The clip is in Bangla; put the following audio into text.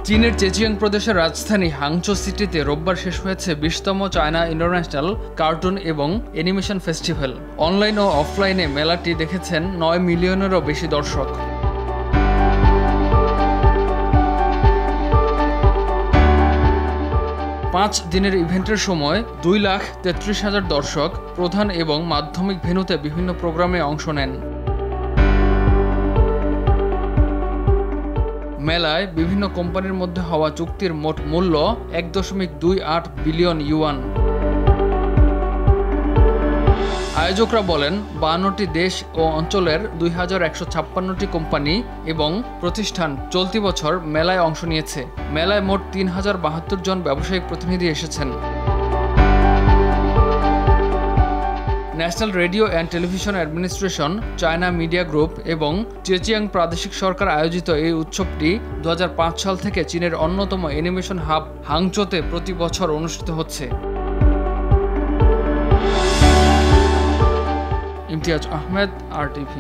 চীনের জেজিয়াং প্রদেশের রাজধানী হাংচৌ সিটিতে রোববার শেষ হয়েছে 20তম চায়না ইন্টারন্যাশনাল কার্টুন এবং অ্যানিমেশন ফেস্টিভ্যাল। অনলাইন ও অফলাইনে মেলাটি দেখেছেন 9 মিলিয়নেরও বেশি দর্শক। পাঁচ দিনের ইভেন্টের সময় 2,33,000 দর্শক প্রধান এবং মাধ্যমিক ভেন্যুতে বিভিন্ন প্রোগ্রামে অংশ নেন। মেলায় বিভিন্ন কোম্পানির মধ্যে হওয়া চুক্তির মোট মূল্য 1.28 বিলিয়ন ইউয়ান। আয়োজকরা বলেন 52টি দেশ ও অঞ্চলের 2156টি কোম্পানি এবং প্রতিষ্ঠান চলতি বছর মেলায় অংশ নিয়েছে। মেলায় মোট 3072 জন ব্যবসায়িক প্রতিনিধি এসেছেন। National radio and television administration, China media group এবং জেজিয়াং প্রাদেশিক সরকার আয়োজিত এই উৎসবটি 2005 সাল থেকে চীনের অন্যতম অ্যানিমেশন হাব হাংচৌতে প্রতি বছর অনুষ্ঠিত হচ্ছে। ইমতিয়াজ আহমেদ, RTV।